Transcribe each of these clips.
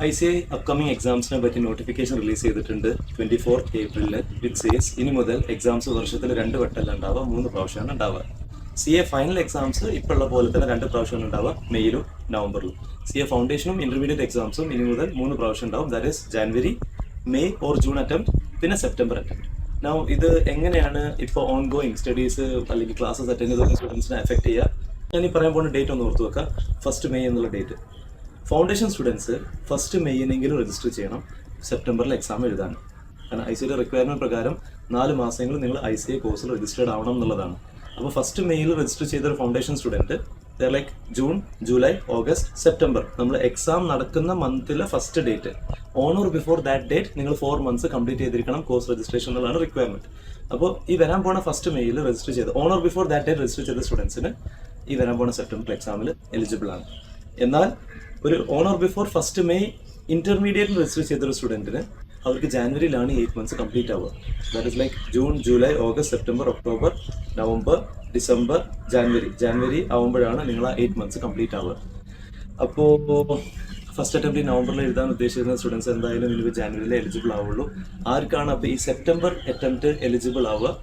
ICAI upcoming എക്സാംസിനെ പറ്റി notification release ചെയ്തിട്ടുണ്ട് 24 ഏപ്രിലിൽ. വിത്ത് സേസ് ഇനി മുതൽ എക്സാംസ് വർഷത്തിൽ 2 വട്ടമല്ല ഉണ്ടാവുക, 3 പ്രാവശ്യമാണ് ഉണ്ടാവുക. CA ഫൈനൽ എക്സാംസ് ഇപ്പോഴുള്ള പോലെ തന്നെ 2 പ്രാവശ്യമാണ് ഉണ്ടാവുക, മെയ്യിലും നവംബറിലും. CA ഫൗണ്ടേഷനും ഇന്റർമീഡിയറ്റ് എക്സാംസും ഇനി മുതൽ 3 പ്രാവശ്യം ഉണ്ടാവും. That is January, May or June attempt, പിന്നെ സെപ്റ്റംബർ അറ്റംപ്റ്റ്. നൗ ഇത് എങ്ങനെയാണ് ഇപ്പോൾ ഓൺ ഗോയിങ് സ്റ്റഡീസ് അല്ലെങ്കിൽ ക്ലാസ്സസ് അറ്റൻഡ് ചെയ്ത സ്റ്റുഡൻസിനെ എഫക്ട് ചെയ്യുക? ഞാൻ ഈ പറയാൻ പോകുന്ന ഡേറ്റ് ഒന്ന് ഓർത്ത് വെക്കുക. 1 മെയ് എന്നുള്ള ഡേറ്റ്. ഫൗണ്ടേഷൻ സ്റ്റുഡൻസ് 1 മെയ്യിനെങ്കിലും രജിസ്റ്റർ ചെയ്യണം സെപ്റ്റംബറിൽ എക്സാം എഴുതാൻ. കാരണം ICAI റിക്വയർമെന്റ് പ്രകാരം 4 മാസമെങ്കിൽ നിങ്ങൾ ICAI കോഴ്സിൽ രജിസ്റ്റേർഡ് ആവണം എന്നുള്ളതാണ്. അപ്പോൾ 1 മെയ്യിൽ രജിസ്റ്റർ ചെയ്ത ഒരു foundation student like June, July, August, September നമ്മൾ എക്സാം നടക്കുന്ന മന്തിലെ first date on or before that date നിങ്ങൾ 4 മന്ത്സ് കംപ്ലീറ്റ് ചെയ്തിരിക്കണം കോഴ്സ് രജിസ്ട്രേഷൻ എന്നുള്ളതാണ് റിക്വയർമെന്റ്. അപ്പോൾ ഈ വരാൻ പോണ 1 മെയ്യിൽ രജിസ്റ്റർ ചെയ്ത് on or before that date register ചെയ്ത സ്റ്റുഡൻസിന് ഈ വരാൻ പോണ സെപ്റ്റംബർ എക്സാമിൽ എലിജിബിൾ ആണ്. എന്നാൽ ഒരു ഓൺ ഓർ ബിഫോർ 1 മെയ് ഇന്റർമീഡിയറ്റിൽ രജിസ്റ്റർ ചെയ്തൊരു സ്റ്റുഡൻറ്റിന് അവർക്ക് ജാനുവരിയിലാണ് 8 മന്ത്സ് കംപ്ലീറ്റ് ആവുക. That is like June, July, August, September, October, November, December, January ആവുമ്പോഴാണ് നിങ്ങൾ ആ 8 മന്ത്സ് കംപ്ലീറ്റ് ആവുക. അപ്പോൾ ഫസ്റ്റ് അറ്റംപ്റ്റ് നവംബറിൽ എഴുതാൻ ഉദ്ദേശിക്കുന്ന സ്റ്റുഡൻസ് എന്തായാലും നിങ്ങൾക്ക് ജാനുവരിയിൽ എലിജിബിൾ ആവുള്ളൂ. ആർക്കാണ് അപ്പോൾ ഈ സെപ്റ്റംബർ അറ്റംപ്റ്റ് എലിജിബിൾ ആവുക?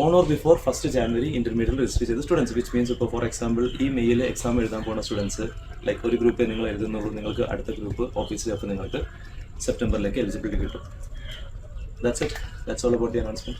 On or before 1 January intermediate register ചെയ്ത സ്റ്റുഡൻസ്. വിച്ച് മീൻസ് ഇപ്പോൾ ഫോർ എക്സാമ്പിൾ ഈ മെയ്യിൽ എക്സാം എഴുതാൻ പോകുന്ന സ്റ്റുഡൻസ് ലൈക്ക് ഒരു ഗ്രൂപ്പേ നിങ്ങൾ എഴുതുന്നുള്ളൂ, നിങ്ങൾക്ക് അടുത്ത ഗ്രൂപ്പ് ഓഫീസിൽ അപ്പോൾ നിങ്ങൾക്ക് സെപ്റ്റംബറിലേക്ക് എലിജിബിലിറ്റി കിട്ടും. That's it. That's all about the announcement.